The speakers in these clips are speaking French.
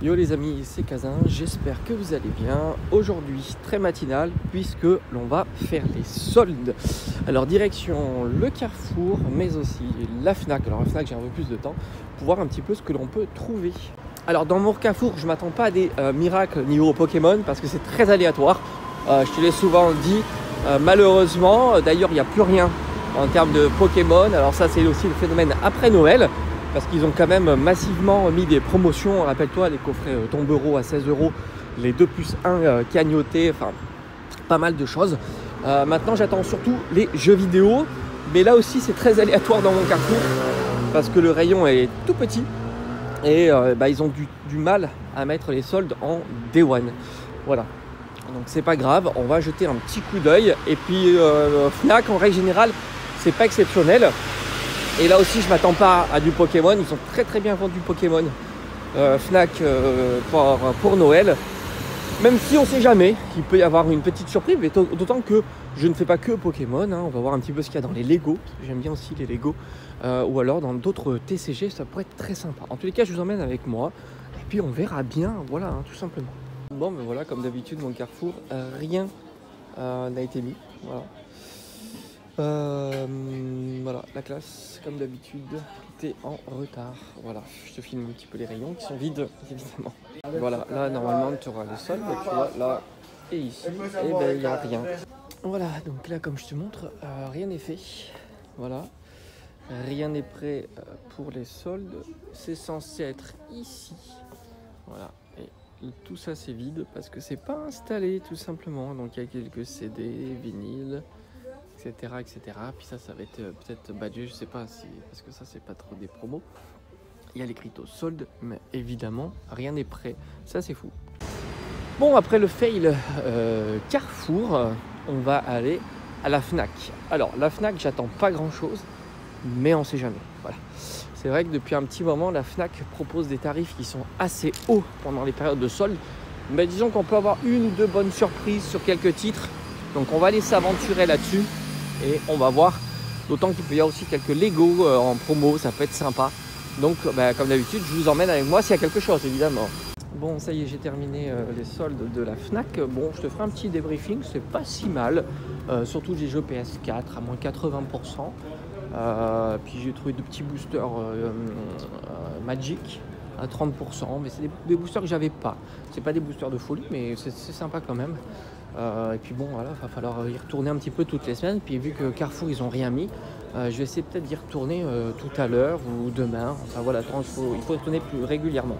Yo les amis, c'est Kazin, j'espère que vous allez bien. Aujourd'hui, très matinal, puisque l'on va faire les soldes. Alors direction le Carrefour, mais aussi la Fnac. Alors la Fnac, j'ai un peu plus de temps pour voir un petit peu ce que l'on peut trouver. Alors dans mon Carrefour, je ne m'attends pas à des miracles niveau Pokémon, parce que c'est très aléatoire. Je te l'ai souvent dit, malheureusement, d'ailleurs il n'y a plus rien en termes de Pokémon. Alors ça, c'est aussi le phénomène après Noël. Parce qu'ils ont quand même massivement mis des promotions. Rappelle-toi, les coffrets Tombereau à 16 €, les 2+1 cagnotés, enfin pas mal de choses. Maintenant, j'attends surtout les jeux vidéo. Mais là aussi, c'est très aléatoire dans mon Carrefour parce que le rayon est tout petit et ils ont du mal à mettre les soldes en Day One. Voilà. Donc c'est pas grave, on va jeter un petit coup d'œil. Et puis Fnac, en règle générale, c'est pas exceptionnel. Et là aussi, je ne m'attends pas à du Pokémon. Ils ont très bien vendu Pokémon Fnac pour Noël. Même si on ne sait jamais qu'il peut y avoir une petite surprise. Mais d'autant que je ne fais pas que Pokémon. On va voir un petit peu ce qu'il y a dans les Lego. J'aime bien aussi les Lego. Ou alors dans d'autres TCG. Ça pourrait être très sympa. En tous les cas, je vous emmène avec moi. Et puis on verra bien. Voilà, tout simplement. Bon, ben voilà, comme d'habitude, mon Carrefour, rien n'a été mis. Voilà. Voilà, la classe, comme d'habitude, tout est en retard. Voilà, je te filme un petit peu les rayons qui sont vides, évidemment. Voilà, là, normalement, tu auras les soldes, tu vois, là et ici, et ben, il n'y a rien. Voilà, donc là, comme je te montre, rien n'est fait. Voilà, rien n'est prêt pour les soldes. C'est censé être ici. Voilà, et tout ça, c'est vide parce que c'est pas installé, tout simplement. Donc, il y a quelques CD, vinyles, etc. Puis ça va être peut-être badgé, je sais pas si, parce que ça c'est pas trop des promos. Il y a les cryptos soldes, mais évidemment rien n'est prêt. Ça c'est fou. Bon, après le fail Carrefour, on va aller à la Fnac. Alors la Fnac, j'attends pas grand chose, mais on sait jamais. Voilà. C'est vrai que depuis un petit moment, la Fnac propose des tarifs qui sont assez hauts pendant les périodes de soldes. Mais disons qu'on peut avoir une ou deux bonnes surprises sur quelques titres. Donc on va aller s'aventurer là-dessus. Et on va voir, d'autant qu'il peut y avoir aussi quelques Lego en promo, ça peut être sympa. Donc comme d'habitude, je vous emmène avec moi s'il y a quelque chose, évidemment. Bon, ça y est, j'ai terminé les soldes de la Fnac. Bon, je te ferai un petit débriefing, c'est pas si mal. Surtout des jeux PS4 à moins 80%. Puis j'ai trouvé de petits boosters Magic à 30%. Mais c'est des boosters que j'avais pas. C'est pas des boosters de folie, mais c'est sympa quand même. Et puis bon, voilà, il va falloir y retourner un petit peu toutes les semaines. Puis vu que Carrefour, ils n'ont rien mis, je vais essayer peut-être d'y retourner tout à l'heure ou demain. Enfin voilà, il faut retourner plus régulièrement.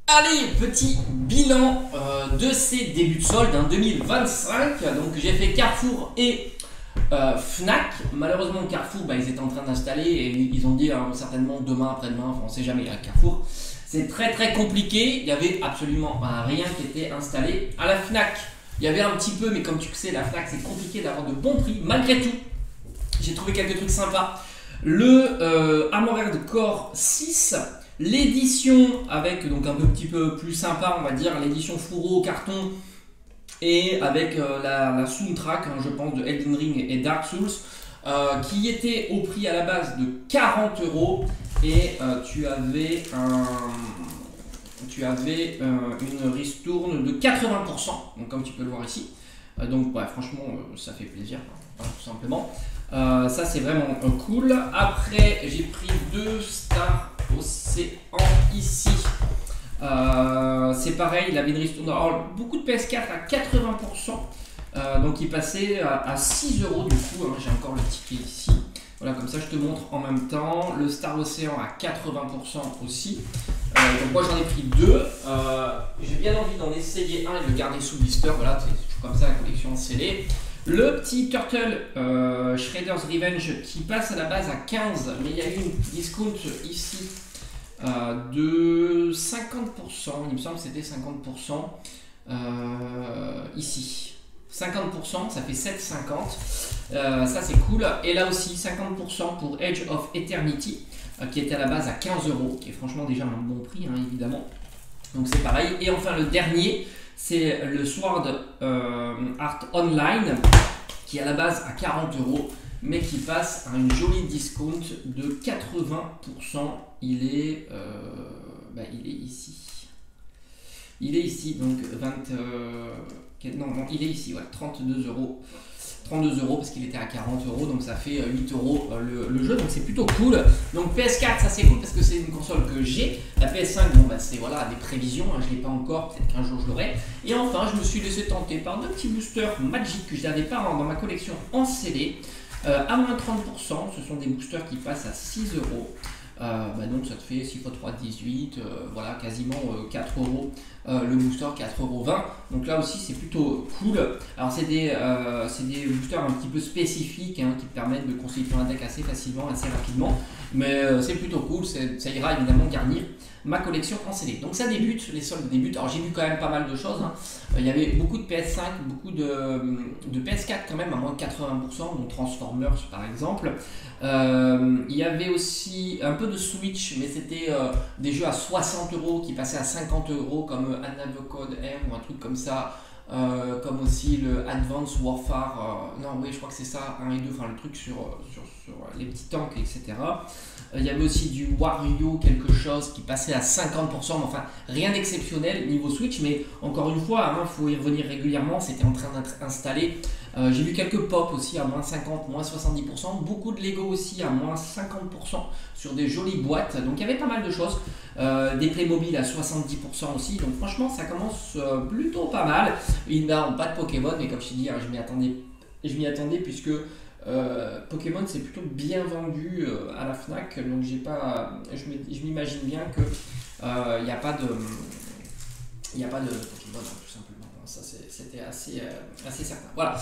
Allez, petit bilan de ces débuts de solde 2025. Donc j'ai fait Carrefour et Fnac. Malheureusement Carrefour, ils étaient en train d'installer et ils ont dit certainement demain, après-demain, enfin on sait jamais à Carrefour. C'est très compliqué, il n'y avait absolument rien qui était installé. À la Fnac, il y avait un petit peu, mais comme tu sais, la Fnac c'est compliqué d'avoir de bons prix. Malgré tout, j'ai trouvé quelques trucs sympas. Le Armored Core 6, l'édition avec donc un petit peu plus sympa, on va dire, l'édition fourreau carton et avec la soundtrack, je pense, de Elden Ring et Dark Souls, qui était au prix à la base de 40 €. Et tu avais une ristourne de 80%, donc comme tu peux le voir ici. Donc franchement, ça fait plaisir, hein, tout simplement. Ça c'est vraiment cool. Après, j'ai pris 2 Star Océan ici. C'est pareil, il avait une ristourne. Alors, beaucoup de PS4 à 80%. Donc il passait à 6 € du coup. Hein, j'ai encore le ticket ici. Voilà, comme ça je te montre en même temps. Le Star Océan à 80% aussi. Donc moi j'en ai pris 2. J'ai bien envie d'en essayer un et de le garder sous blister. Voilà, c'est comme ça la collection scellée. Le petit Turtle Shredder's Revenge qui passe à la base à 15, mais il y a eu une discount ici de 50%. Il me semble que c'était 50% ici. 50%, ça fait 7,50. Ça c'est cool. Et là aussi 50% pour Edge of Eternity qui était à la base à 15 €, qui est franchement déjà un bon prix, hein, évidemment. Donc c'est pareil. Et enfin le dernier, c'est le Sword Art Online qui est à la base à 40 €, mais qui passe à une jolie discount de 80%. Il est il est ici. Il est ici, donc 20. Non, il est ici, ouais, 32 euros. 32 euros parce qu'il était à 40 euros, donc ça fait 8 euros le jeu, donc c'est plutôt cool. Donc PS4, ça c'est cool parce que c'est une console que j'ai. La PS5, bon bah c'est voilà des prévisions, hein, je ne l'ai pas encore, peut-être qu'un jour je l'aurai. Et enfin, je me suis laissé tenter par deux petits boosters Magic que je n'avais pas dans ma collection en CD. À moins 30%, ce sont des boosters qui passent à 6 euros. Donc ça te fait 6 x 3, 18, voilà, quasiment 4 euros le booster, 4,20 euros. Donc là aussi c'est plutôt cool. Alors c'est des boosters un petit peu spécifiques hein, qui permettent de constituer un deck assez facilement, assez rapidement. Mais c'est plutôt cool, ça ira évidemment garnir ma collection en CD. Donc ça débute, les soldes débutent. Alors j'ai vu quand même pas mal de choses. Hein. Il y avait beaucoup de PS5, beaucoup de PS4 quand même, à moins de 80%, donc Transformers par exemple. Il y avait aussi un peu de Switch, mais c'était des jeux à 60 euros qui passaient à 50 euros comme Another Code M ou un truc comme ça. Comme aussi le Advanced Warfare, non oui je crois que c'est ça, 1 et 2, enfin le truc sur les petits tanks, etc. Il y avait aussi du Wario quelque chose qui passait à 50%, mais enfin rien d'exceptionnel niveau Switch, mais encore une fois, il faut y revenir régulièrement, c'était en train d'être installé. J'ai vu quelques pop aussi à moins 50, moins 70%, beaucoup de Lego aussi à moins 50% sur des jolies boîtes, donc il y avait pas mal de choses, des Playmobil à 70% aussi, donc franchement ça commence plutôt pas mal. Ils n'ont pas de Pokémon, mais comme je t'ai dit, hein, je m'y attendais puisque Pokémon c'est plutôt bien vendu à la Fnac, donc je m'imagine bien que il n'y a pas de Pokémon hein, tout simplement. Ça c'était assez certain. Voilà.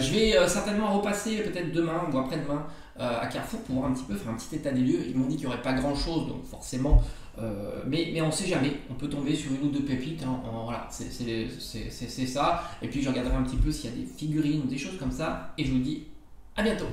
Je vais certainement repasser peut-être demain ou après-demain à Carrefour pour voir un petit peu, faire un petit état des lieux. Ils m'ont dit qu'il n'y aurait pas grand chose, donc forcément, mais on ne sait jamais. On peut tomber sur une ou deux pépites. Hein, voilà, c'est ça. Et puis je regarderai un petit peu s'il y a des figurines ou des choses comme ça. Et je vous dis à bientôt.